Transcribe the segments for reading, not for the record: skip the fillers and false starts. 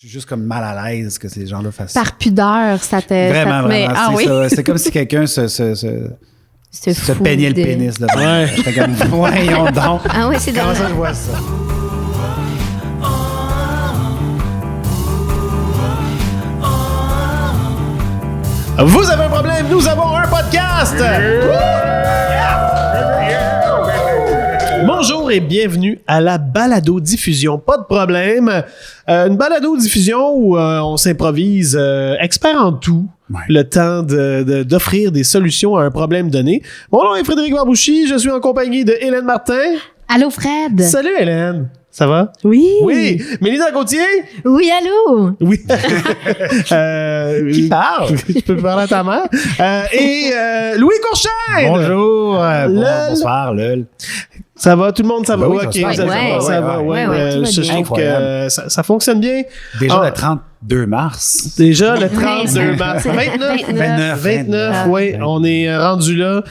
Je suis juste comme mal à l'aise que ces gens-là fassent ça. Par pudeur, ça te... Vraiment, vraiment. Ah oui? C'est comme si quelqu'un se peignait le pénis devant. Ouais. J'étais comme, voyons donc. Ah oui, c'est Comment drôle. ça, je vois ça? Vous avez un problème, nous avons un podcast! Bonjour et bienvenue à la balado-diffusion. Pas de problème. Une balado-diffusion où on s'improvise expert en tout. Ouais. Le temps d'offrir des solutions à un problème donné. Mon nom est Frédéric Barbouchi. Je suis en compagnie de Hélène Martin. Allô, Fred? Salut Hélène. Ça va? Oui. Oui. Mélina Gauthier? Oui, allô? Oui. Qui parle? Je peux parler à ta mère. Et Louis Courchaine! Bonjour. Bonsoir, lol. Ça va? Tout le monde, ça va? Oui, Ok, ça se passe. ça va. Ouais, tout va Je bien. trouve que ça fonctionne bien. Déjà Ah. le 32 mars. Déjà le 32 mars. 29, 29. oui, on est rendu là.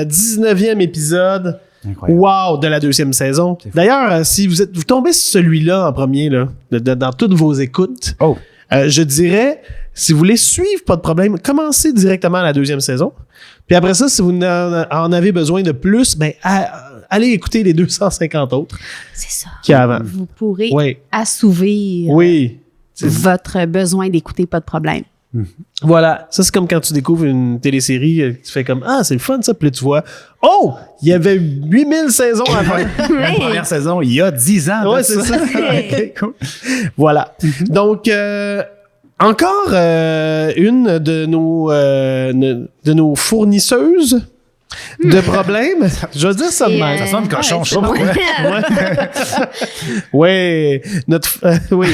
19e épisode. Incroyable. Wow, de la deuxième saison. C'est fou. D'ailleurs, si vous tombez sur celui-là en premier, là, dans toutes vos écoutes, Oh. je dirais, si vous voulez suivre, pas de problème, commencez directement à la deuxième saison. Puis après ça, si vous en avez besoin de plus, ben, allez écouter les 250 autres C'est ça. qu'il y a avant. Vous pourrez Oui, assouvir oui. votre besoin d'écouter, pas de problème. Voilà. Ça, c'est comme quand tu découvres une télésérie, tu fais comme, ah, c'est le fun, ça. Puis là, tu vois, oh, il y avait 8000 saisons à faire. La première saison, il y a 10 ans. Ouais, de c'est ça. Ok, cool. Voilà. Donc, encore une de nos fournisseuses de problèmes. Je vais dire ça de Et, même. Ça sonne cochon, je sais pas ouais. pourquoi. Ouais, oui.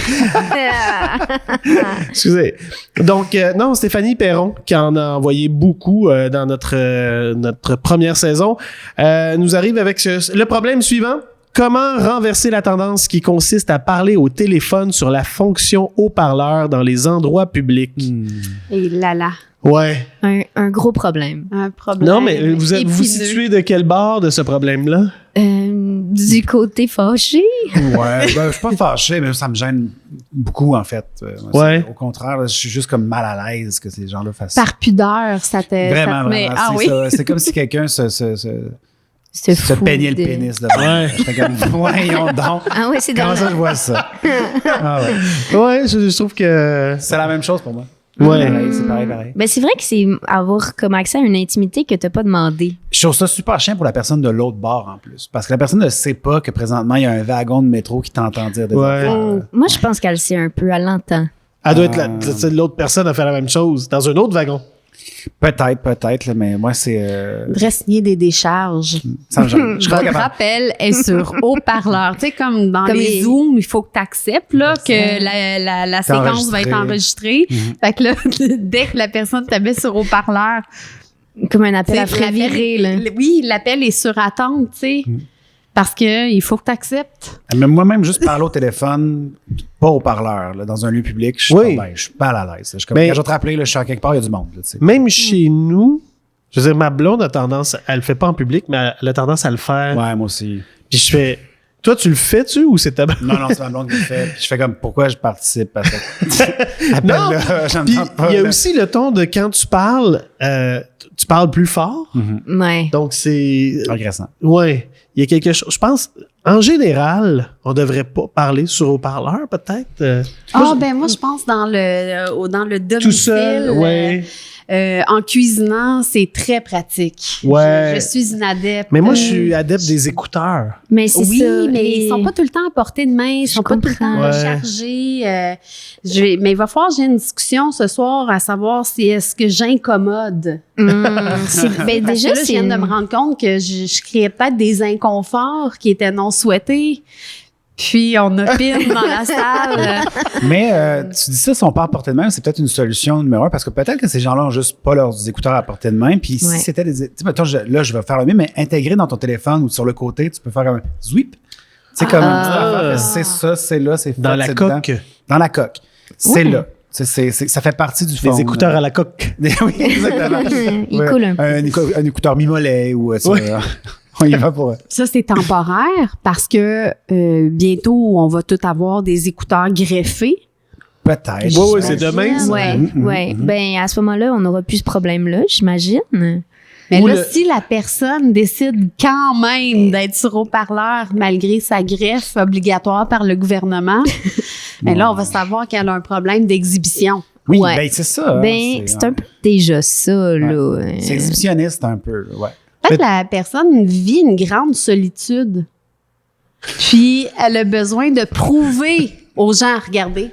Excusez. Donc, non, Stéphanie Perron, qui en a envoyé beaucoup dans notre première saison, nous arrive avec le problème suivant. Comment renverser la tendance qui consiste à parler au téléphone sur la fonction haut-parleur dans les endroits publics? Et là. Ouais. Un gros problème. Un problème. Non, mais vous épineux. situez de quel bord de ce problème-là? Du côté fâché. Ouais, je suis pas fâché, mais ça me gêne beaucoup, en fait. Moi, Ouais. Au contraire, là, je suis juste comme mal à l'aise que ces gens-là fassent Par pudeur, ça te... Vraiment, ça te met- vraiment. Ah C'est oui? ça. C'est comme si quelqu'un se Se peignait le fout de- pénis devant. Ouais. J'étais comme, voyons donc. Ah oui, c'est Comment drôle. ça, je vois ça? Ah ouais. Ouais, je trouve que... C'est la même chose pour moi. Ouais. C'est pareil. Ben, c'est vrai que c'est avoir comme accès à une intimité que t'as pas demandé. Je trouve ça super chiant pour la personne de l'autre bord, en plus. Parce que la personne ne sait pas que présentement, il y a un wagon de métro qui t'entend dire des Ouais. affaires. Moi, je pense qu'elle sait un peu, elle l'entend. Elle doit être l'autre personne a fait la même chose dans un autre wagon. Peut-être, là, mais moi, c'est... Devrait signer des décharges. ça me gêne. Je suis pas Votre capable. rappel est sur haut-parleur. Tu sais, comme dans Comme les les- Zooms, il faut que tu acceptes là, que la C'est séquence va être enregistrée. Fait que là, dès que la personne te met sur haut-parleur, Comme un appel à tu sais, prévirer, là. oui, l'appel est sur attente, tu sais. Parce que il faut que tu acceptes. Mais moi-même, juste parler au téléphone, pas au parleur, là, dans un lieu public, je suis Oui. pas bien, je suis pas à l'aise. Je suis comme, Mais- quand je vais te rappeler, là, je suis à quelque part, il y a du monde. Là, tu sais. Même chez nous, je veux dire, ma blonde a tendance, elle le fait pas en public, mais elle a tendance à le faire. Ouais, moi aussi. Puis je fais, toi, tu le fais-tu ou c'est ta blonde? Non, c'est ma blonde qui le fait. Puis je fais comme, pourquoi je participe à cette Non, appel-là? J'en Puis tente pas, il y a là. aussi le ton de quand tu parles plus fort. Ouais. Donc c'est, Agressant. ouais, il y a quelque chose. Je pense, en général, on devrait pas parler sur haut-parleur, peut-être. Moi, je pense dans le domicile. Tout seul, ouais. En cuisinant, c'est très pratique. Ouais. Je suis une adepte. Mais moi, je suis adepte des écouteurs. Mais c'est Oui, ça. mais et- ils sont pas tout le temps à portée de main, ils sont pas tout le temps Ouais. rechargés. Mais il va falloir que j'ai une discussion ce soir à savoir si est-ce que j'incommode. Ben, Parce déjà, que là, je c'est viens de me rendre compte que je créais peut-être des inconforts qui étaient non souhaités. Puis on opine dans la salle. Mais tu dis ça, si on part à portée de main, c'est peut-être une solution numéro 1 parce que peut-être que ces gens-là ont juste pas leurs écouteurs à portée de main. Puis si Ouais. c'était des. Tu sais, mettons, là, je vais faire le mieux, mais intégré dans ton téléphone ou sur le côté, tu peux faire un zwip. Tu sais, comme une petite affaire, c'est ça, c'est là, c'est Dans fait, la c'est coque. dedans. Dans la coque. C'est là. Ça fait partie du fond. Les écouteurs à la coque. Oui, exactement. Il coule un peu. Un écouteur mi-mollet ou ça. Ouais. On y va pour. Ça, c'est temporaire parce que bientôt, on va tout avoir des écouteurs greffés. Peut-être. Oui, c'est demain. Ça. Ouais, ouais. Ben, à ce moment-là, on n'aura plus ce problème-là, j'imagine. Mais Ou là, le- si la personne décide quand même d'être sur haut-parleur malgré sa greffe obligatoire par le gouvernement, mais là, on va savoir qu'elle a un problème d'exhibition. Oui, Ouais. ben c'est ça. hein, Ben, c'est un peu déjà ça, là. C'est exhibitionniste un peu, ouais. Peut-être que la personne vit une grande solitude. Puis, elle a besoin de prouver aux gens, regardez,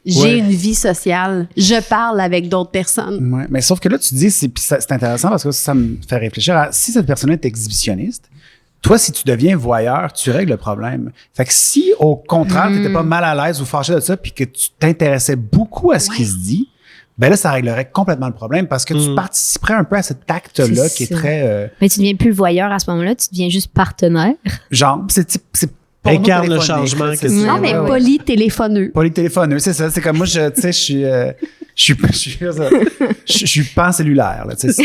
j'ai Ouais. une vie sociale, je parle avec d'autres personnes. Ouais. Mais sauf que là, tu dis, c'est intéressant parce que ça me fait réfléchir à si cette personne est exhibitionniste, toi, si tu deviens voyeur, tu règles le problème. Fait que si, au contraire, tu n'étais pas mal à l'aise ou fâché de ça puis que tu t'intéressais beaucoup à ce qui se dit, ben là, ça réglerait complètement le problème parce que tu participerais un peu à cet acte-là C'est qui est ça. très... Mais tu deviens plus voyeur à ce moment-là, tu deviens juste partenaire. genre, c'est Incarne le porno-téléphonique, changement là, que c'est tu- ça. Non, mais ouais. polytéléphoneux. Polytéléphoneux, c'est ça. C'est comme moi, je suis pancellulaire, là, tu sais.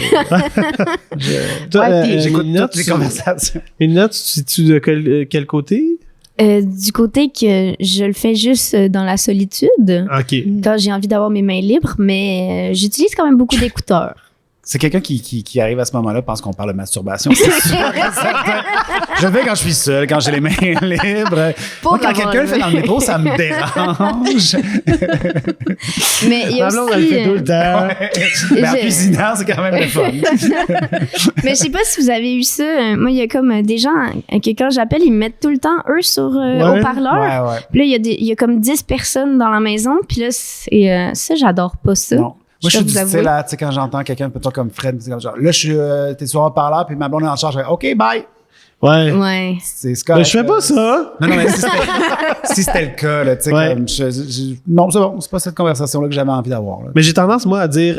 Toi, Ouais, puis J'écoute une note, toutes les tu- conversations. Une note, tu sais-tu de quel côté? Du côté que je le fais juste dans la solitude, OK. quand j'ai envie d'avoir mes mains libres, mais j'utilise quand même beaucoup d'écouteurs. C'est quelqu'un qui arrive à ce moment-là, pense qu'on parle de masturbation. C'est sûr et certain. Je le fais quand je suis seul, quand j'ai les mains libres. Moi, quand quelqu'un le fait dans le métro, ça me dérange. Mais il y a Ma blonde, elle le fait tout le aussi... temps. Mais en Je- cuisinant, c'est quand même le fun. mais je sais pas si vous avez eu ça. Moi, il y a comme des gens que quand j'appelle, ils me mettent tout le temps, eux, sur haut-parleur. Ouais. Puis là, il y a comme 10 personnes dans la maison. Puis là, ça, j'adore pas ça. Non. Moi, je suis dois du vous style, avouer. là, tu sais, quand j'entends quelqu'un, peut-être comme Fred, c'est comme genre, là, t'es sur un parleur, puis ma blonde est en charge, je fais, OK, bye. Ouais. Ouais. C'est Mais correct. je fais pas ça. Non, mais si c'était le cas, là, tu sais, Ouais. comme, non, c'est bon, c'est pas cette conversation-là que j'avais envie d'avoir, là. Mais j'ai tendance, moi, à dire,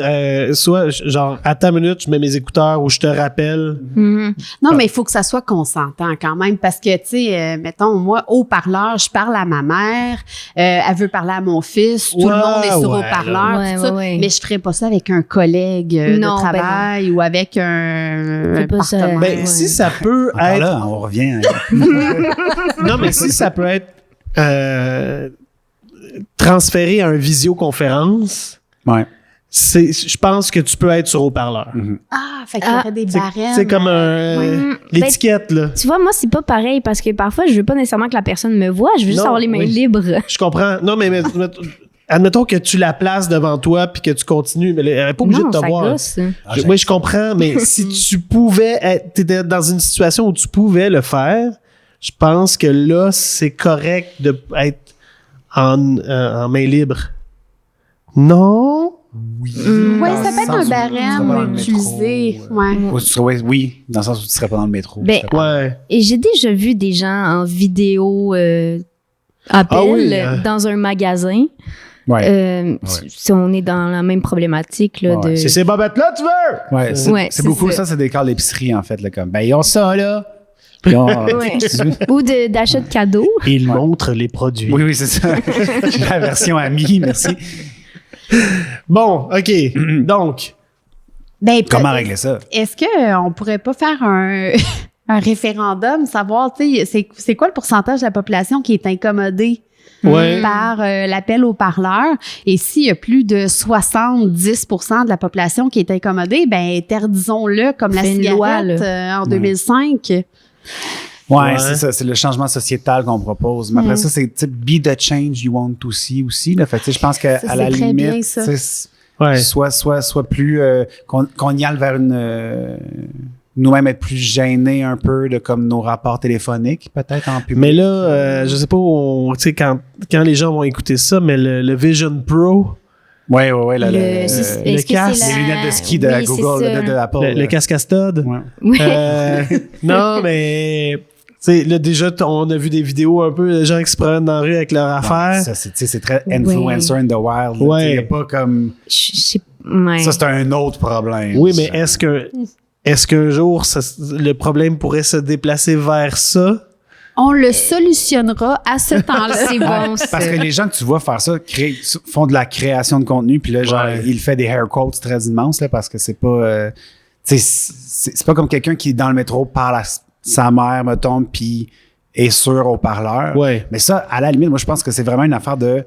soit, genre, à ta minute, je mets mes écouteurs ou je te rappelle. Mhm. Non, mais il faut que ça soit consentant quand même parce que, tu sais, mettons, moi, haut-parleur, je parle à ma mère, elle veut parler à mon fils, tout le Ouais, monde est sur ouais, haut-parleur, là. tout Ouais, ça. ouais. Mais je ferais pas ça avec un collègue Non, de ben travail ou avec un Fais pas ça. partenaire. Ben, Ouais. si ça peut Encore être. là, on revient. Non, mais si ça peut être transféré à une visioconférence, Ouais. je pense que tu peux être sur haut-parleur. Ah, fait qu'il y aurait des barèmes. C'est comme l'étiquette, là. Tu vois, moi, c'est pas pareil parce que parfois, je veux pas nécessairement que la personne me voie. Je veux juste Non, avoir les mains oui. libres. Je comprends. Non, mais admettons que tu la places devant toi puis que tu continues, mais elle n'est pas obligée Non, de te ça voir. gosse. Oui, je comprends, mais si tu pouvais t'étais dans une situation où tu pouvais le faire, je pense que là, c'est correct de être en main libre. Non? Oui. Ouais, Dans ça le peut être sens un où tu serais pas dans le barème métro, utilisé. Ouais. Oui, dans le sens où tu serais pas dans le métro. Ben, je te comprends. Ouais. Et j'ai déjà vu des gens en vidéo appel Ah oui, dans un magasin. Ouais. Si on est dans la même problématique là, Ouais. de... C'est ces bobettes-là, tu veux? Ouais, c'est Ouais, c'est c'est beaucoup ça. ça, c'est des cartes d'épicerie, en fait, là, comme, ben, ils ont ça, là. Ils ont, Ouais. Ou d'achat de cadeaux. Il montre les produits. Oui, c'est ça. J'ai la version amie, merci. Bon, OK. Donc, Ben, Comment régler ça? Est-ce qu'on pourrait pas faire un, un référendum, savoir, tu sais, c'est quoi le pourcentage de la population qui est incommodée ouais. par l'appel au parleur? Et s'il y a plus de 70% de la population qui est incommodée, ben interdisons-le comme la Fais une loi, cigarette en 2005. Ouais. C'est ça, c'est le changement sociétal qu'on propose. Mais après ça, c'est type be the change you want to see aussi. Là. Fait que, tu sais, je pense qu'à Ça, la c'est très bien, limite, ça. tu sais, Ouais. soit plus qu'on y aille vers nous-mêmes être plus gênés un peu de comme nos rapports téléphoniques, peut-être en public. Mais là, je sais pas, tu sais, quand les gens vont écouter ça, mais le Vision Pro, Ouais, là, Est-ce que casque, c'est les la- lunettes de ski de Oui, Google, c'est ça. de Apple. le casque à stud. Ouais. Oui. Non, mais tu sais, là, déjà, on a vu des vidéos un peu de gens qui se prennent dans la rue avec leur affaire. Ça, c'est, tu sais, c'est très influencer in the wild. Ouais. Il n'y a pas comme... Ouais. Ça, c'est un autre problème. Oui, mais est-ce qu'un jour, le problème pourrait se déplacer vers ça? On le solutionnera à ce temps-là. C'est bon, ça. Parce que les gens que tu vois faire ça font de la création de contenu, puis là, genre, Ouais. il fait des hair quotes très immenses, là, parce que c'est pas... tu sais, c'est pas comme quelqu'un qui, dans le métro, parle à sa mère, mettons, puis est sur haut-parleur. Ouais. Mais ça, à la limite, moi, je pense que c'est vraiment une affaire de...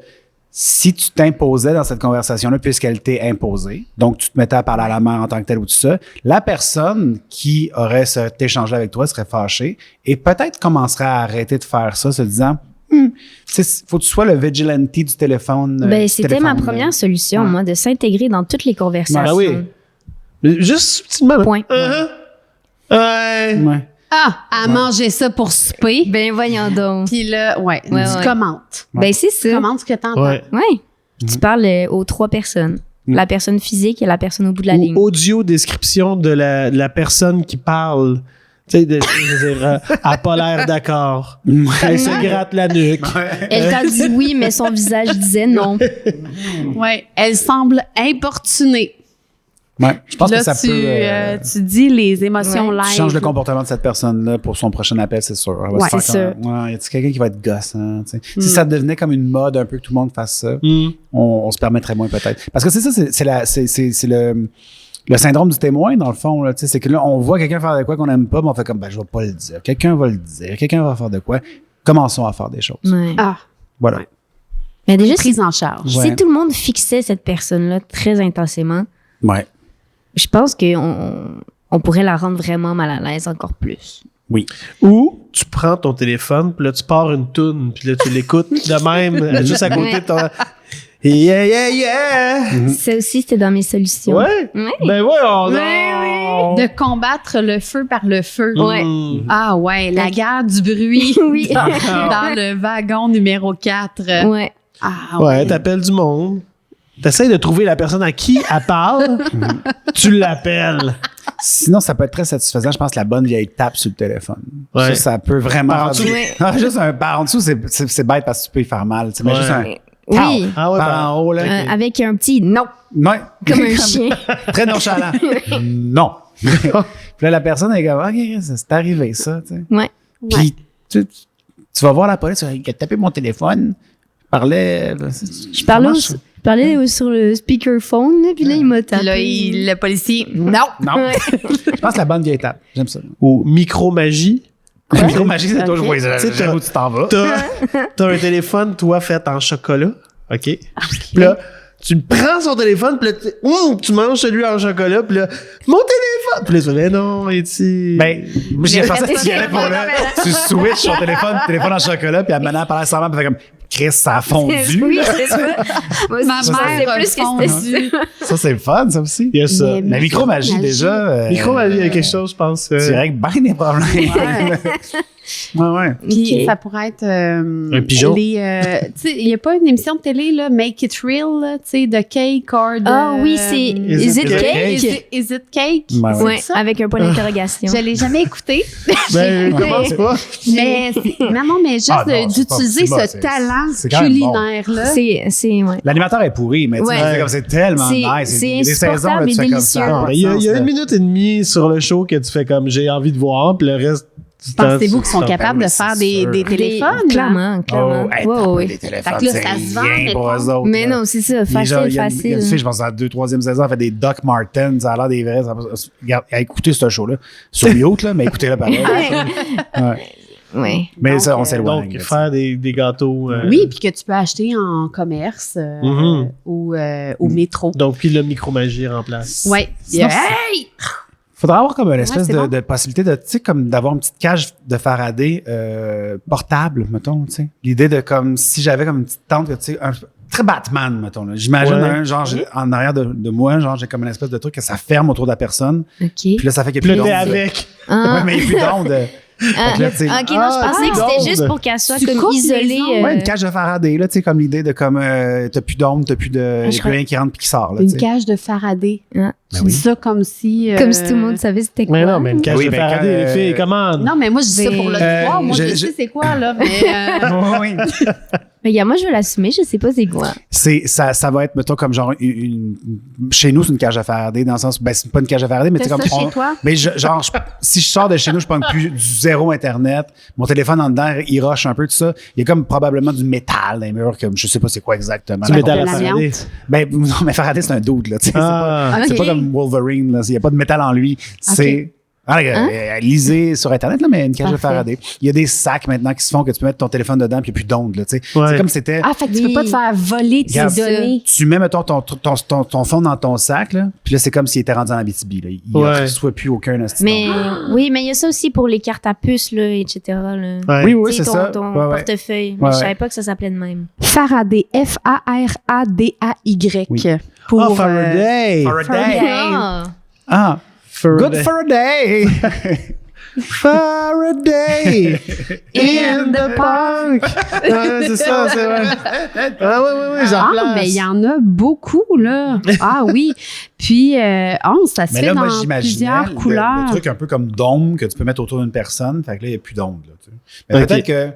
si tu t'imposais dans cette conversation-là, puisqu'elle t'est imposée, donc tu te mettais à parler à la mère en tant que telle ou tout ça, la personne qui aurait cet échange avec toi serait fâchée et peut-être commencerait à arrêter de faire ça, se disant, faut que tu sois le vigilante du téléphone. C'était ma première solution, moi, de s'intégrer dans toutes les conversations. Ben oui. Mais juste subtilement. Point. Ouais. À manger ça pour souper. Ben voyons donc. Puis là, tu commentes. Ben c'est Tu ça. commentes ce que t'entends. Ouais. Ouais. Tu parles aux 3 personnes. La personne physique et la personne au bout de la ligne. Ou audio description de la personne qui parle. Tu sais, je veux dire, elle n'a pas l'air d'accord. Elle se gratte la nuque. Elle t'a dit oui, mais son visage disait non. Ouais. Elle semble importunée. Ouais, je pense Là, que ça peut. tu dis les émotions Ouais. live. Tu changes le comportement de cette personne-là pour son prochain appel, c'est sûr. Elle va Ouais, se faire c'est comme, y a-t-il quelqu'un qui va être gossant? Tu sais? Si ça devenait comme une mode un peu que tout le monde fasse ça, on se permettrait moins peut-être. Parce que c'est ça, c'est le syndrome du témoin, dans le fond. Là, c'est que là, on voit quelqu'un faire de quoi qu'on n'aime pas, mais on fait comme, je vais pas le dire. Quelqu'un va le dire. Quelqu'un va faire de quoi. Commençons à faire des choses. Ouais. Voilà. Ouais. Mais déjà, Prise en charge. Ouais. si tout le monde fixait cette personne-là très intensément, Ouais. je pense qu'on pourrait la rendre vraiment mal à l'aise encore plus. Oui. Ou tu prends ton téléphone, puis là, tu pars une toune, puis là, tu l'écoutes de même, juste à côté de ton... Yeah, yeah, yeah! Ça aussi, c'était dans mes solutions. Ouais? Ouais. Ben ouais, De combattre le feu par le feu. Ouais. Ah ouais, la guerre du bruit. Oui. Dans le wagon numéro 4. Ouais. Ah Ouais, ouais. t'appelles du monde. T'essayes de trouver la personne à qui elle parle, tu l'appelles. Sinon, ça peut être très satisfaisant. Je pense la bonne vieille tape sur le téléphone. Ouais. Ça peut vraiment... Par en dessous. Ouais. Non, juste un par en dessous, c'est bête parce que tu peux y faire mal. Tu sais, mais Ouais. juste un... Oui. Ah ouais, Par en haut, là. Avec un petit non, Ouais. comme un chien. Très nonchalant. Non. Puis là, la personne est comme, OK, c'est arrivé, ça. Tu sais. Ouais. Puis tu vas voir la police, il a tapé mon téléphone, parlait. Je parlais sur le speakerphone, là, puis là, il m'a tapé. Là, le policier. Non. Non. Ouais. Je pense que la bonne vieille tape. J'aime ça. Ou micro-magie. La micro-magie, c'est toujours, Ok. je vois, Tu sais, j'aime où tu t'en vas. T'as un téléphone, toi, fait en chocolat. OK? Puis là, tu prends son téléphone, puis là, tu manges celui en chocolat, puis là, mon téléphone! Puis là, tu fais, mais non, et-tu... Ben, moi, j'ai pensé que tu y allais pour là. Tu switches ton téléphone en chocolat, puis elle maintenant parle ensemble, puis fait comme, Chris, ça a fondu. Oui, là. c'est ça. Moi, Ma je mère pensais plus que fondu. c'était ça. Ça, c'est le fun, ça aussi. Il y a ça. Mais- La micro-magie, Magie. déjà. Micro-magie, il y a quelque chose, je pense. Tu règles bien des problèmes. Ouais. Puis Ok. ça pourrait être Un pigeon. tu sais, il n'y a pas une émission de télé là, Make It Real, là, tu sais, de cake or de Ah oui, c'est Is it cake? Is it cake? Ouais, C'est Ouais, ça? avec un point d'interrogation. Je l'ai jamais écouté. Ben, commence pas. mais mais juste Ah non, c'est pas d'utiliser optimal, ce talent c'est quand même bon. culinaire là. C'est ouais. L'animateur est pourri, mais tu sais, Ouais. c'est comme c'est tellement C'est- nice. c'est Il y a des saisons, là, insupportable tu et fais comme délicieux. ça. Non, mais il y a une minute et demie sur le show que tu fais comme j'ai envie de voir, puis le reste du temps, Pensez-vous tu- qu'ils sont tu- capables de faire des téléphones? Clairement, clairement. Oh, hey, Ouais, t'as pas ouais. des téléphones, Fait que là, c'est ça se vend, rien pour mettons. eux autres. Mais là. non, c'est ça, Il y a facile, genre, il y a une facile. fille, je pense, en 2-3e saison, elle fait des Doc Martens, ça a l'air des vrais. Regarde, écoutez ce show-là. Sur mute, là, mais écoutez-le pareil. Ouais. Ouais. Mais Donc, ça, on s'éloigne. Donc, là, faire des gâteaux. Oui, puis que tu peux acheter en commerce ou au métro. Donc, puis le micro-magie remplace. Ouais. Sinon, Hey! faudrait avoir comme une espèce c'est bon. de possibilité de, tu sais, comme d'avoir une petite cage de Faraday portable, mettons, tu sais. L'idée de comme, si j'avais comme une petite tente, que, tu sais, un très Batman, mettons, là. J'imagine Ouais. un, genre, en arrière de moi, genre, j'ai comme une espèce de truc que ça ferme autour de la personne. OK. Puis là, ça fait qu'il Puis n'y a là, plus t'es d'onde. avec. Ah. Ouais, mais il n'y a plus d'onde. Ah, Fait que là, tu sais, OK, non, je pensais que c'était d'onde. juste pour qu'elle soit Tu comme coupes les isolée. ondes. ouais, une cage de Faraday, là, tu sais, comme l'idée de comme, t'as plus d'onde, t'as plus de, y a plus rien qui rentre puis qui sort, là, tu Une sais. cage de Faraday. Ah. Tu dis ça comme si... Comme si tout le monde savait c'était quoi. Mais non, mais une cage Oui, de ben, Faraday, quand, les filles, comment? Non, mais moi, je dis ça pour le voir. Moi, je je- sais c'est quoi, là, mais... Oui. Mais regarde, moi, je vais l'assumer, je sais pas c'est quoi. Ça va être, mettons, comme genre, chez nous, c'est une cage à Faraday, dans le sens, ben, c'est pas une cage à Faraday, mais tu T'as sais, comme. ça chez toi? Mais genre, si je sors de chez nous, je prends plus du zéro Internet. Mon téléphone en dedans, il rush un peu, tout ça. Il y a comme probablement du métal dans les murs, comme je sais pas c'est quoi exactement. Tu métal à de Faraday. l'amiante. Ben, non, mais Faraday, c'est un dude, là, tu sais. Ah. C'est Ok. pas comme Wolverine, là. Il y a pas de métal en lui. C'est Lisez sur Internet, là, mais une cage de Parfait. Faraday. Il y a des sacs maintenant qui se font que tu peux mettre ton téléphone dedans puis il n'y a plus d'ondes. Là, tu sais. Ouais. C'est comme c'était... Ah, fait que tu peux pas te faire voler tes Regarde, données. Tu mets, mettons, ton phone dans ton sac, là, puis là, c'est comme s'il était rendu en Abitibi. Là. Il ne reçoit plus aucun hostie. Mais oui, mais il y a ça aussi pour les cartes à puce, là, etc. Là. Ouais. Oui, Tu sais, c'est ton, ça. ton Ouais, ouais. portefeuille. Mais Ouais, je ouais. savais pas que ça s'appelait de même. Faraday, F-A-R-A-D-A-Y. Oui. Pour, Faraday. Ah. Ah, good for a day! Faraday in the park. Ouais, c'est ça, c'est vrai. Ah oui, j'en Ah, place. mais il y en a beaucoup, là. Ah oui. Puis, ça se Mais fait là, moi, dans j'imaginais plusieurs couleurs. le truc un peu comme dôme que tu peux mettre autour d'une personne. Fait que là, il n'y a plus d'onde. Là, tu sais. Mais Ok. peut-être que...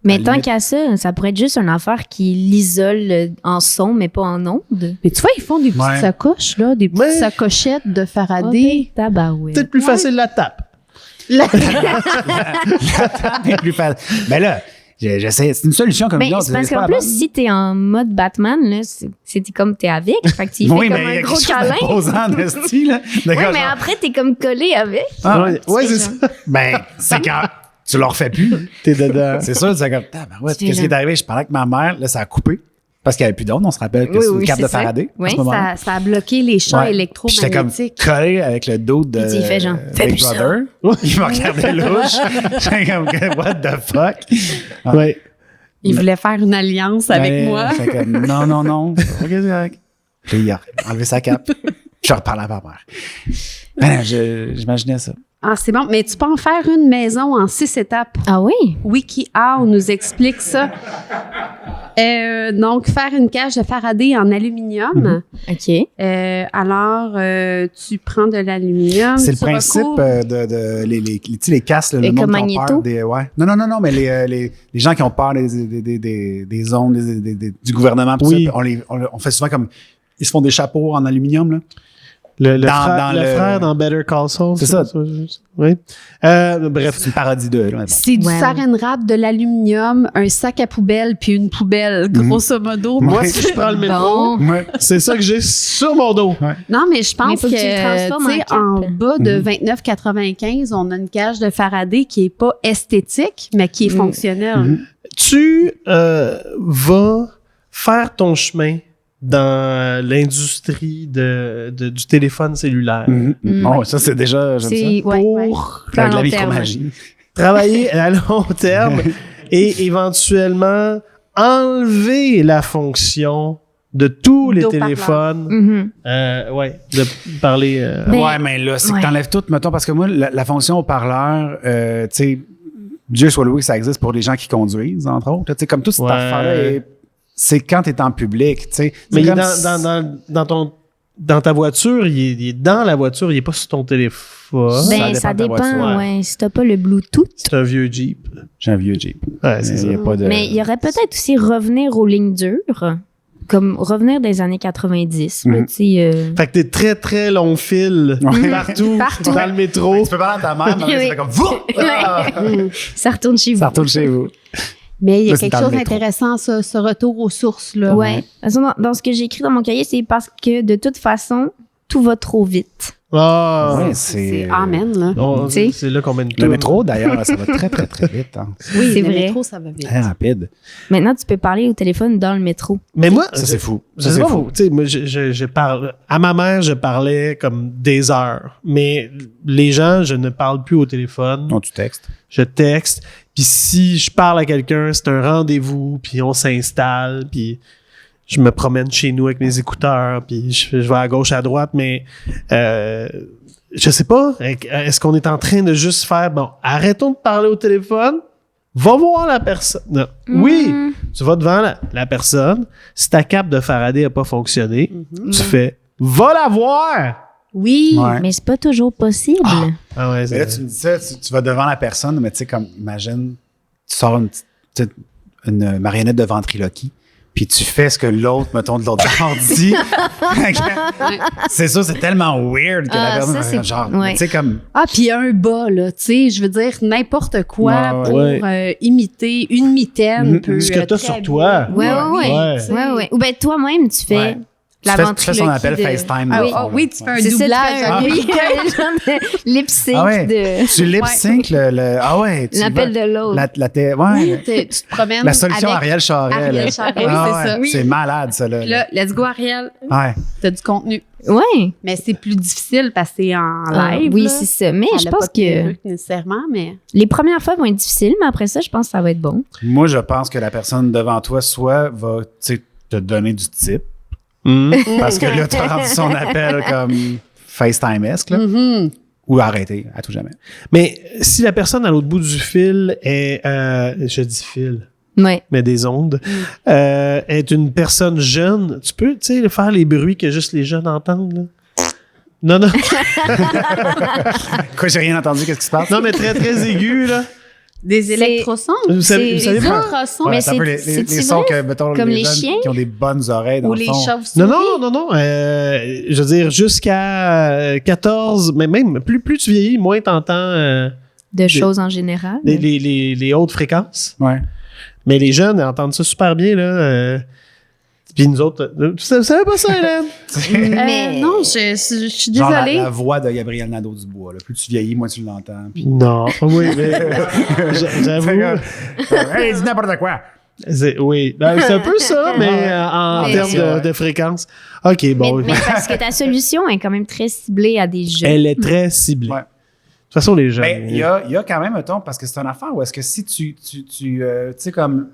Mais À la tant limite- qu'à ça pourrait être juste une affaire qui l'isole en son, mais pas en onde. Mais tu vois, ils font des petites Ouais. sacoches, là, des petites Ouais. sacochettes de Faraday. Tabarouette. Peut-être plus facile la tape. la table est plus facile. Mais là, j'essaie. C'est une solution comme Mais une autre. c'est parce pas qu'en la plus, bonne. si t'es en mode Batman, là, c'est comme t'es avec. Fait que tu y Oui, fais mais comme il y a un gros quelque chose câlin. d'imposant en esti, là. Oui, D'accord, mais genre, après, t'es comme collé avec. ah, Ouais, c'est ça. Ben, c'est quand tu leur fais plus. T'es dedans. C'est sûr, c'est comme, tabarouette, C'est qu'est-ce qui est genre- arrivé? Je parlais avec ma mère, là, ça a coupé. Parce qu'il n'y avait plus d'onde. On se rappelle que Oui, c'est une oui, cape c'est de ça. Faraday. Oui, à ce moment-là. Ça a bloqué les champs Ouais. Puis j'étais comme électromagnétiques. collé avec le dos de Puis il fait genre, fais Big plus ça. Brother. Il me regardait louche. J'étais comme, what the fuck? Ah. Ouais. Il voulait faire une alliance avec Ouais, moi. j'étais comme, non. Ok, c'est correct. Puis il a enlevé sa cape. Je reparlais à ma mère. Ben, j'imaginais ça. Ah, c'est bon. Mais tu peux en faire une maison en 6 étapes. Ah oui? WikiHow nous explique ça. Donc, faire une cage de Faraday en aluminium. OK. Alors, tu prends de l'aluminium. C'est le tu principe recouvres- de tu sais, les casques, le monde qui ont Magnéto? peur des, ouais. Non, mais les gens qui ont peur des ondes, du gouvernement, pis Oui. ça, on fait souvent comme, ils se font des chapeaux en aluminium, là. Le Dans frère dans Better Call Saul. C'est ça. Oui. Bref. C'est une parodie de, là. C'est du Ouais. saran wrap, de l'aluminium, un sac à poubelle puis une poubelle, grosso modo. Moi, Ouais. si je prends le métro, Bon. Ouais. c'est ça que j'ai sur mon dos. Non, mais je Mais pense faut que, que tu le transformes tu sais, en en cape. bas de 29,95, on a une cage de Faraday qui est pas esthétique, mais qui est fonctionnelle. Tu vas faire ton chemin dans l'industrie du téléphone cellulaire. Bon, ça, c'est déjà, j'aime ça. C'est Ouais, ouais. Pour Plus à Avec la long terme. micromagie. travailler à long terme et éventuellement enlever la fonction de tous les d'haut-parleur. téléphones. Mhm. De parler. Ben, Ouais, mais là, c'est ouais. que t'enlèves tout, mettons, parce que moi, la fonction haut-parleur, tu sais, Dieu soit loué que ça existe pour les gens qui conduisent, entre autres. Tu sais, comme toute cette Ouais. affaire-là, c'est quand t'es en public, tu sais. mais C'est il est comme dans ta voiture, il est dans la voiture, il est pas sur ton téléphone. Ben, ça ça dépend de ta dépend, voiture. ouais. Si t'as pas le Bluetooth. C'est un vieux Jeep. J'ai un vieux Jeep. Ouais, c'est ça. Il y a pas de... Mais il y aurait peut-être aussi revenir aux lignes dures, comme revenir des années 90. Là, Mhm. tu sais, Fait que t'es très, très long fil Ouais. partout, Partout. dans le métro. Tu peux parler à ta mère, mais Oui. ça fait comme... Vouh! Ah! ça retourne chez vous. Ça retourne chez vous. Mais il y a Là, c'est quelque dans le chose métro. d'intéressant, ce retour aux sources. Là. Ouais. De toute façon, dans ce que j'ai écrit dans mon cahier, c'est parce que de toute façon, tout va trop vite. Ah, Ouais, C'est amen, là. On- Tu sais. c'est là qu'on met une Le toune. métro, d'ailleurs, ça va très, très, très vite. Hein. Oui, C'est le vrai. métro, ça va vite. Très rapide. Maintenant, tu peux parler au téléphone dans le métro. Mais moi, Ça, c'est fou. Je Ça, sais c'est pas, fou. tu sais, moi, je parle. À ma mère, je parlais comme des heures. Mais les gens, je ne parle plus au téléphone. Non, tu textes. Je texte. Puis si je parle à quelqu'un, c'est un rendez-vous. Puis on s'installe. Puis je me promène chez nous avec mes écouteurs. Puis je vais à gauche, à droite. Mais je sais pas. Est-ce qu'on est en train de juste faire, bon, arrêtons de parler au téléphone. Va voir la personne. Non. Oui, tu vas devant la personne. Si ta cape de Faraday n'a pas fonctionné, tu fais va la voir. Oui. Ouais. Mais c'est pas toujours possible. Ah ouais, Mais là, tu me dis ça, tu vas devant la personne, mais tu sais, comme, imagine, tu sors une marionnette de ventriloquie, puis tu fais ce que l'autre, mettons, de l'autre bord dit. C'est ça, c'est tellement weird que la Ah, personne, ça, c'est- genre, ouais. tu sais, comme, Ah, puis un bas, là, tu sais, je veux dire, n'importe quoi Ouais, pour ouais. imiter une mitaine. Mhm. peut, Ce que t'as très sur bien- toi. Ouais, ouais, ouais. Ouais. tu sais. Ouais, ouais. Ou bien toi-même, tu fais Ouais. Tu fais son appel FaceTime. Oui, tu fais un C'est ça, doublage. oui, un genre de lip sync Tu lip sync l'appel de l'autre. Oui, tu te promènes La solution avec Ariel Charret. Ariel Charret, c'est ça. Oui. C'est malade, ça. Là. Puis là, let's go Ariel, Ouais. t'as du contenu. Oui. Mais c'est plus difficile parce que c'est en live. Oui, là. c'est ça. Mais Elle je a pense pas de que perruque nécessairement, mais... les premières fois vont être difficiles, mais après ça, je pense que ça va être bon. Moi, je pense que la personne devant toi, soit va te donner du type, parce que là, tu as rendu son appel comme FaceTime-esque, là, ou arrêter à tout jamais. Mais si la personne à l'autre bout du fil est, je dis fil, Ouais. mais des ondes, est une personne jeune, tu peux, tu sais, faire les bruits que juste les jeunes entendent, là. Non. Quoi, j'ai rien entendu, qu'est-ce qui se passe? Non, mais très, très aigu, là. Des électrosons. Vous savez C'est pas? ultrasons. Mais c'est un peu les c'est-tu sons vrai? que, mettons, Comme les jeunes chiens? qui ont des bonnes oreilles dans Ou le les fond. chauves-souris. Non. Je veux dire, jusqu'à 14, mais même plus tu vieillis, moins t'entends De choses en général. les hautes fréquences. Ouais. Mais les jeunes entendent ça super bien, là. Puis nous autres, tu savais pas ça, Hélène? Mais Non, je suis Genre désolée. la voix de Gabriel Nadeau-Dubois. Là. Plus tu vieillis, moins tu l'entends. Puis... Non, oui, mais j'avoue. Hey, dis n'importe quoi! Oui, ben, c'est un peu ça, mais en Mais termes c'est de fréquence. OK, bon. mais parce que ta solution est quand même très ciblée à des jeunes. Elle est très ciblée. Ouais. De toute façon, les jeunes. Ben, il y a quand même, mettons, parce que c'est une affaire où est-ce que si tu sais, comme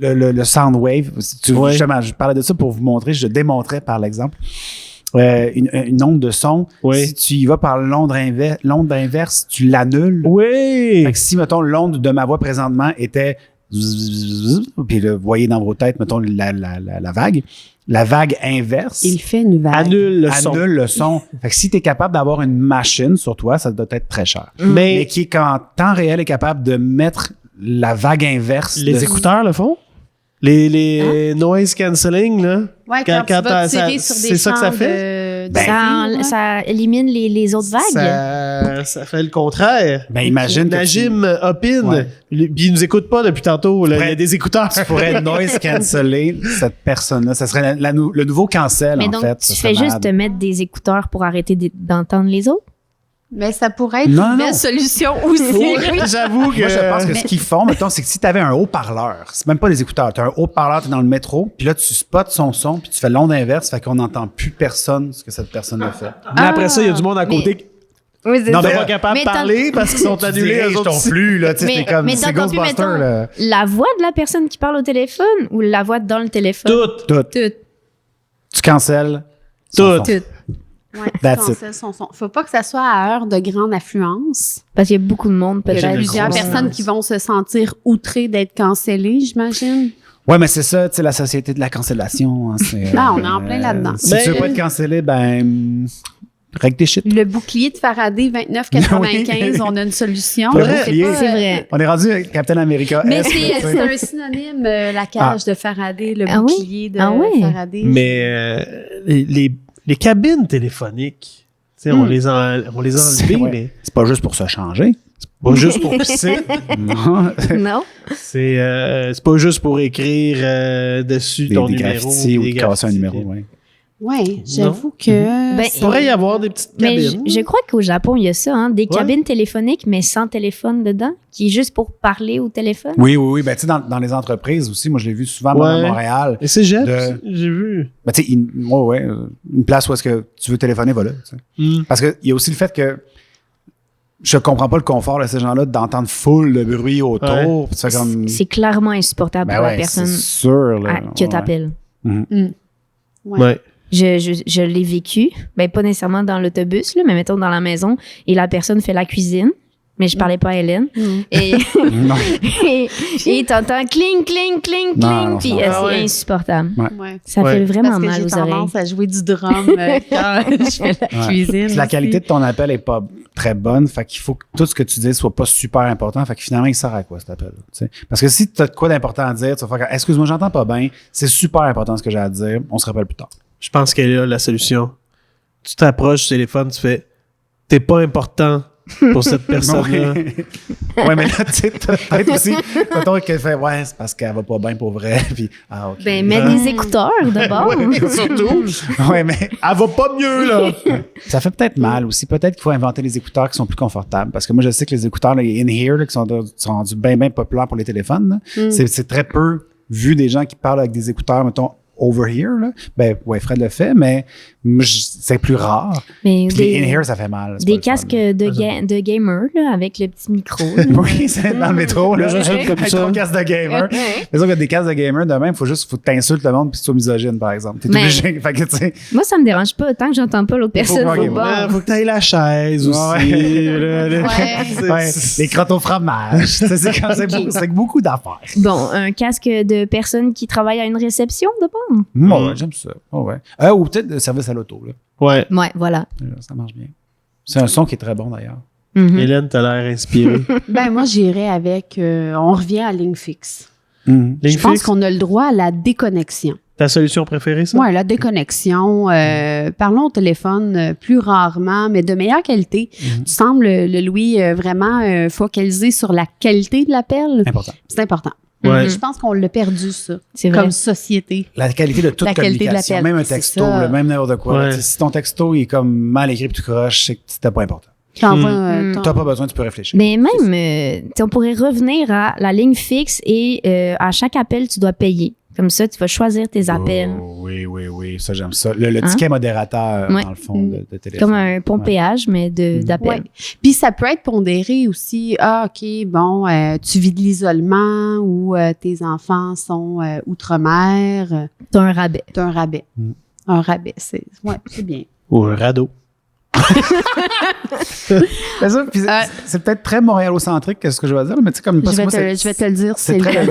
le sound wave, justement, je parlais de ça pour vous montrer, je démontrais par l'exemple, une onde de son, si tu y vas par l'onde inverse, tu l'annules. Oui! Fait que si, mettons, l'onde de ma voix présentement était puis là, vous voyez dans vos têtes, mettons, la vague inverse Il fait une vague. Annule le son. Fait que si tu es capable d'avoir une machine sur toi, ça doit être très cher. Mais qui, qu'en temps réel, est capable de mettre la vague inverse. Les écouteurs le font? Les noise cancelling, là? Ouais, quand tu vas tirer sur des c'est ça que ça champs fait? Ça élimine les autres vagues. Ça fait le contraire. Ben, imagine que Najim Hopin, Ouais. puis il nous écoute pas depuis tantôt. Là. Il y a des écouteurs. tu pourrais noise canceller cette personne-là. Ça serait le nouveau cancel, Mais en donc, fait. tu fais juste te mettre des écouteurs pour arrêter d'entendre les autres? Mais ça pourrait être Non, une belle non. solution aussi. J'avoue que... Moi, je pense que ce qu'ils font, mettons, c'est que si tu avais un haut-parleur, c'est même pas des écouteurs, tu as un haut-parleur, tu es dans le métro, puis là, tu spots son son, puis tu fais l'onde inverse, fait qu'on n'entend plus personne ce que cette personne a fait. Mais après ça, il y a du monde à côté qui Oui, c'est Non, sont mais- pas capables de mais parler parce qu'ils sont annulés eux autres ton aussi. flux, là, tu sais, c'est comme, mais c'est t'entends plus, Ghostbuster, mettons, là. la voix de la personne qui parle au téléphone ou la voix dans le téléphone? Tout. Tout. Tu cancelles. Tout. Tout. Ouais, That's cancel son son. Faut pas que ça soit à heure de grande affluence. Parce qu'il y a beaucoup de monde, Il y peut-être. a plusieurs grosse personnes qui vont se sentir outrées d'être cancellées, j'imagine. Ouais, mais c'est ça, tu sais, la société de la cancellation. Hein, Non, on est en plein là-dedans. Si tu veux pas être cancellé, ben, règle tes shit. Le bouclier de Faraday 29,95, on a une solution. Le Je sais bouclier. pas, C'est vrai. On est rendu avec Captain America. Mais S, c'est tu sais. un synonyme, la cage de Faraday, le Ah oui? bouclier de Ah oui? Faraday. Mais les cabines téléphoniques, tu sais, on les a enlevées, Ouais. mais C'est pas juste pour se changer. pas juste pour pisser. Non. Non? C'est pas juste pour écrire dessus ton des numéro. graffitis ou de casser un numéro, ouais. Oui, j'avoue que... Ben, Il pourrait y avoir des petites Mais cabines. je crois qu'au Japon, il y a ça, hein, des Ouais. cabines téléphoniques, mais sans téléphone dedans, qui est juste pour parler au téléphone. Oui. Ben, tu sais, dans les entreprises aussi, moi, je l'ai vu souvent moi, à Ouais. Montréal. Et c'est Jet, De- j'ai vu. Ben, tu sais, une place où est-ce que tu veux téléphoner, voilà. Tu sais. Parce qu'il y a aussi le fait que je comprends pas le confort de ces gens-là d'entendre full de bruit autour. Puis tu fais comme. C'est clairement insupportable Ben pour la ouais, personne c'est sûr, là. que Ouais. t'appelles. Ouais. Je l'ai vécu, ben pas nécessairement dans l'autobus, là, mais mettons dans la maison, et la personne fait la cuisine, mais je parlais pas à Hélène. Et Non. et t'entends cling, cling, cling, Non, cling, non, puis c'est c'est ouais. insupportable. Ouais. Ça Ouais. fait vraiment Parce que mal j'ai aux oreilles. tendance à jouer du drum quand je fais la Ouais. cuisine. Si la aussi. qualité de ton appel est pas très bonne, fait qu'il faut que tout ce que tu dises soit pas super important. Fait que finalement, il sert à quoi cet appel? Tu sais? Parce que si tu as de quoi d'important à dire, tu vas faire comme, excuse-moi, j'entends pas bien, c'est super important ce que j'ai à dire, on se rappelle plus tard. Je pense qu'elle est là, la solution. Tu t'approches du téléphone, tu fais « T'es pas important pour cette personne-là. Ouais, mais là, tu sais, peut-être aussi, mettons qu'elle fait, ouais, c'est parce qu'elle va pas bien pour vrai. Puis, OK. Ben, mets des écouteurs d'abord. Ouais, surtout. Ouais, mais Elle va pas mieux, là. ça fait peut-être mal aussi. Peut-être qu'il faut inventer des écouteurs qui sont plus confortables. Parce que moi, je sais que les écouteurs, les in-ear, là, qui sont rendus bien populaires pour les téléphones, là, c'est très peu vu des gens qui parlent avec des écouteurs, mettons, over here, là. Ben, ouais, Fred le fait, mais moi, c'est plus rare. Mais Puis les in-ear, ça fait mal. c'est des pas le casques fun. de gamer, là, avec le petit micro. là. Oui, c'est dans le métro, là. J'achète comme Avec ça. ton casque de gamer. C'est sûr que des casques de gamer, de même, faut que t'insultes le monde puis tu sois misogyne, par exemple. T'es Mais- obligé. Fait que, tu sais. Moi, ça me dérange pas tant que j'entends pas l'autre personne pas au gamer. bord. Faut que t'ailles la chaise aussi. Ouais. là. Ouais, les crottes au fromage. Tu sais, c'est beaucoup d'affaires. Bon, un casque de personne qui travaille à une réception de bon. Moi, ouais, j'aime ça. Oh, ouais. Ou peut-être de service à l'auto, là. Ouais. Ouais, voilà. Ça marche bien. C'est un son qui est très bon, d'ailleurs. Mhm. Hélène, t'as l'air inspirée. Ben, moi, j'irais avec, on revient à ligne fixe. Mhm. Je Ligne pense fixe, qu'on a le droit à la déconnexion. ta solution préférée, ça? Oui, la déconnexion. Parlons au téléphone plus rarement, mais de meilleure qualité. Tu sembles, le Louis, vraiment focalisé sur la qualité de l'appel. Important. C'est important. Ouais. Je pense qu'on l'a perdu, ça, C'est vrai. comme société. La qualité de toute La qualité de communication, l'appel, même un c'est texto, ça. là, même n'importe quoi. Ouais. Tu sais, si ton texto il est comme mal écrit puis tu croches, c'est que c'était pas important. T'envoies, T'as pas besoin, tu peux réfléchir. Mais même, tu sais, on pourrait revenir à la ligne fixe et à chaque appel, tu dois payer. Comme ça, tu vas choisir tes appels. Oh, oui, ça j'aime ça. Le Hein? ticket modérateur, Ouais. dans le fond, de téléphone. Comme un pont péage, mais d'appel. Ouais. Puis ça peut être pondéré aussi. Ah, OK, bon, tu vis de l'isolement ou tes enfants sont outre-mer. T'as un rabais. T'as un rabais. Un rabais, c'est bien. Ou un radeau. C'est ça, puis c'est peut-être très montréalocentrique, qu'est-ce que je vais dire, mais tu sais, comme parce Je que vais, moi, je vais te le dire, c'est très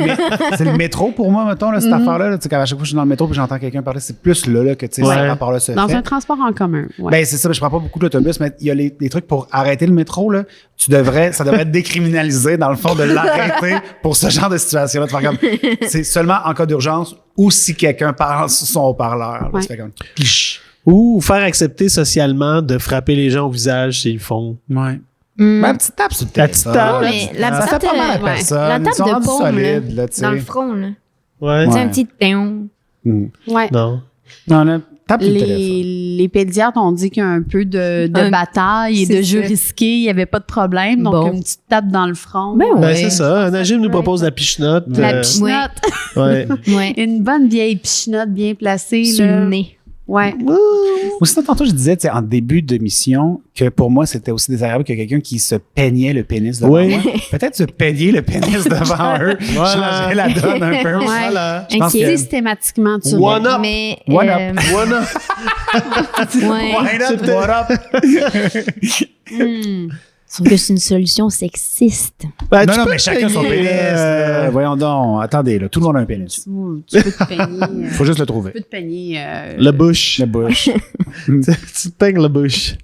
c'est le métro pour moi, mettons, là, cette affaire-là. Là, tu sais, qu'à chaque fois que je suis dans le métro et j'entends quelqu'un parler, c'est plus là que tu sais, Ouais. ce rapport-là se Dans fait. un transport en commun. Ouais. Ben, c'est ça, mais je prends pas beaucoup d'autobus, mais il y a des trucs pour arrêter le métro, là. Ça devrait être décriminalisé, dans le fond, de l'arrêter pour ce genre de situation-là. De faire comme, c'est seulement en cas d'urgence ou si quelqu'un parle sur son haut-parleur. Là, Ouais. tu fais comme, Pish. Ou faire accepter socialement de frapper les gens au visage s'ils le font. Ouais. Hmm. Ben, petite tape sur le La téléphone. petite tape. Mais la Ça fait petite, pas mal à ouais. personne. La Ils table sont de rendus paume, solides, là, tu sais. dans le front, là. Ouais. Tu sais, Ouais. un petit téon. Ouais. Non. Non, là, tape sur le téléphone. Les pédiatres ont dit qu'il y a un peu de Un- bataille et c'est de jeu ça. risqué. Il n'y avait pas de problème. Donc, Bon. une petite tape dans le front. Ben Ben, ouais. c'est ça. Un agile nous propose la pichenote. La pichenote. Ouais. Ouais. Une bonne vieille pichenote bien placée. Sur Là. le nez. Ouais. Aussi, tantôt, je disais, tu sais, en début d'émission, que pour moi, c'était aussi désagréable qu'il y ait quelqu'un qui se peignait le pénis devant Oui. moi. Peut-être se peigner le pénis devant eux, Voilà. changer la donne un peu. Ouais. Voilà. Je pense Inquiet. que- Systématiquement, tu One up. Mais. One up. Voilà. Ouais. Why not? What up? Sauf que c'est une solution sexiste. Ben, Non, tu non, peux mais chacun son payer, pénis. Voyons donc. Attendez, là, tout le monde a un pénis. tu peux te peigner. Faut juste le Tu trouver. peux te peigner. le bush. La bouche. tu te peignes le bush.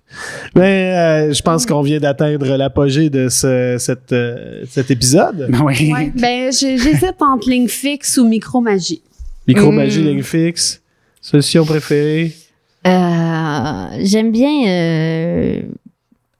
Mais je pense qu'on vient d'atteindre l'apogée de cet épisode. Oui. Ouais. Ben, j'hésite entre ligne fixe ou micro-magie. Micromagie, ligne fixe. Solution préférée. J'aime bien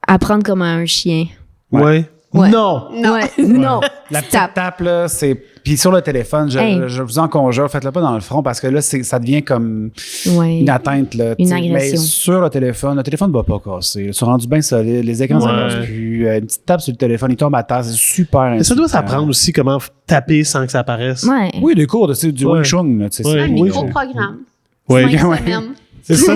apprendre comme un chien. Ouais. Ouais. Ouais. Non. Ouais. Non. La Tu petite tapes. tape, là, c'est. Puis sur le téléphone, Hey. je vous en conjure, faites-le pas dans le front parce que là, ça devient comme Ouais. une atteinte. Là, Une t'sais. agression. Mais sur le téléphone ne va pas casser. Ils sont rendus bien solides. Les écrans, ça Ouais. casse plus. Une petite tape sur le téléphone, il tombe à terre. C'est super Mais ça doit insultant. s'apprendre aussi comment taper sans que ça apparaisse. Ouais. Oui, des cours de du Ouais. Wing Chun. Là, tu sais, Ouais. c'est- Un Oui. micro-programme. Ouais. 5 Ouais. semaines. C'est ça.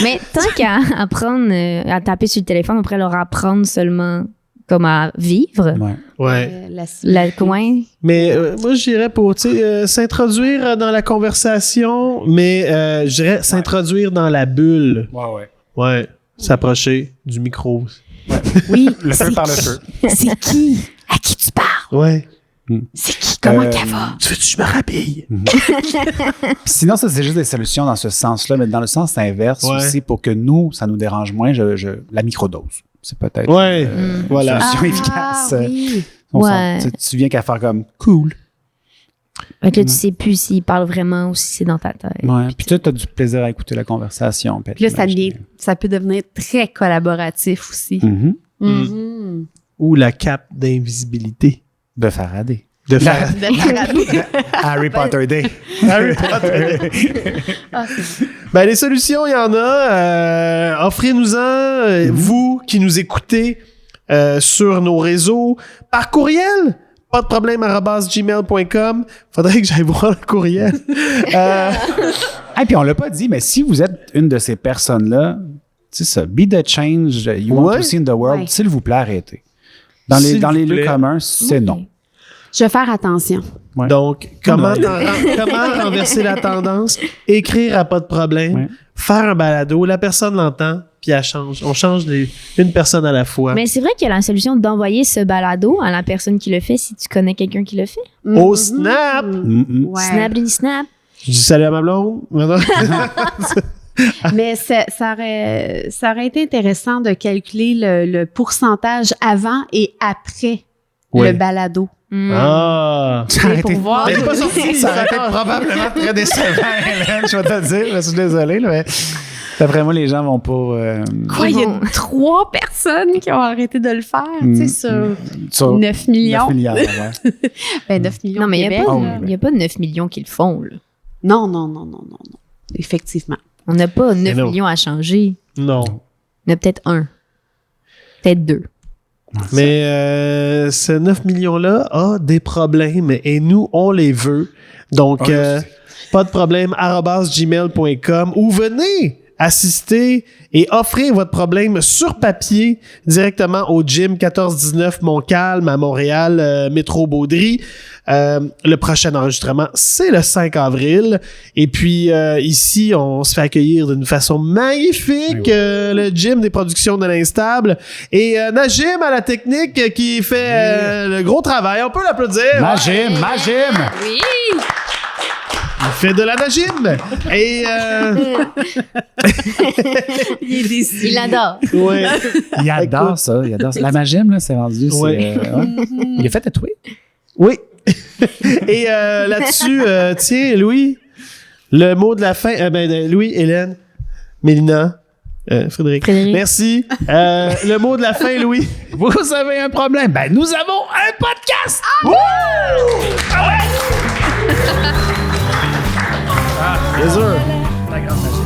Mais tant qu'à apprendre à taper sur le téléphone, on pourrait leur apprendre seulement comme à vivre. Ouais. Ouais. La coin. Mais moi, je dirais pour s'introduire dans la conversation, mais je dirais s'introduire dans la bulle. Ouais. Ouais. S'approcher du micro. Oui. Le feu par le feu. C'est qui? À qui tu parles? Ouais. C'est qui? Comment Euh, qu'elle va? Tu veux que je me rhabille? Puis sinon, ça, c'est juste des solutions dans ce sens-là, mais dans le sens inverse Ouais. aussi, pour que nous, ça nous dérange moins, la microdose. C'est peut-être Ouais. Voilà. solution efficace. Oui. On Ouais. sent- tu viens qu'à faire comme cool. Fait que là, tu sais plus s'il parle vraiment ou si c'est dans ta tête. Ouais. Puis tu as du plaisir à écouter la conversation. Puis là, ça peut devenir très collaboratif aussi. Mm-hmm. Mhm. Ou la cape d'invisibilité. De Faraday. De faire Harry Potter Day. Harry Potter. Ben, les solutions, il y en a. Offrez-nous-en, vous qui nous écoutez sur nos réseaux, par courriel. Pas de problème, @gmail.com. Faudrait que j'aille voir le courriel. Et puis on l'a pas dit, mais si vous êtes une de ces personnes-là, tu sais ça, be the change you want to see in the world, Ouais. s'il vous plaît, arrêtez. Dans S'il les vous lieux plaît. communs, c'est non. Je vais faire attention. Ouais. Donc, comment renverser la tendance? Écrire à pas de problème. Ouais. Faire un balado. La personne l'entend, puis elle change. On change une personne à la fois. Mais c'est vrai qu'il y a la solution d'envoyer ce balado à la personne qui le fait si tu connais quelqu'un qui le fait. Au Mhm. snap! Mm-mm. Ouais. Snap. Je dis salut à ma blonde. Mais ça aurait été intéressant de calculer le pourcentage avant et après Ouais. le balado. Ah! Ça aurait pour été- voir. Mais pas sorti, ça aurait été probablement très décevant, Hélène, je vais te le dire. Je suis désolé, là, mais d'après moi, les gens vont pas... Quoi, il y a 3 personnes qui ont arrêté de le faire, tu sais, sur 9 millions. 9 milliards, ouais. Ben, 9 millions Non, mais il Québec, Oh, là. n'y a pas 9 millions qui le font. Là. Non. Effectivement. On n'a pas 9 non. millions à changer. Non. On a peut-être 1. Peut-être 2. Mais ce 9 millions-là a des problèmes et nous, on les veut. Donc, pas de problème, @gmail.com ou venez assister et offrir votre problème sur papier directement au gym 1419 Montcalm à Montréal, métro Baudry. Le prochain enregistrement, c'est le 5 avril. Et puis, ici, on se fait accueillir d'une façon magnifique. Oui. Le gym des productions de l'Instable. Et Najim à la technique qui fait le gros travail. On peut l'applaudir. Magim! Oui! Il fait de la Najim. Et... Il adore. ouais. Il adore ça, il adore ça. La magime, là, c'est rendu... c'est, Ouais. ouais. Il est fait tatouer. Oui. Et là-dessus, tiens, Louis, le mot de la fin. Louis, Hélène, Mélina, Frédéric. Merci. Le mot de la fin, Louis. Vous avez un problème? Ben, nous avons un podcast! Bien sûr. La grande magie.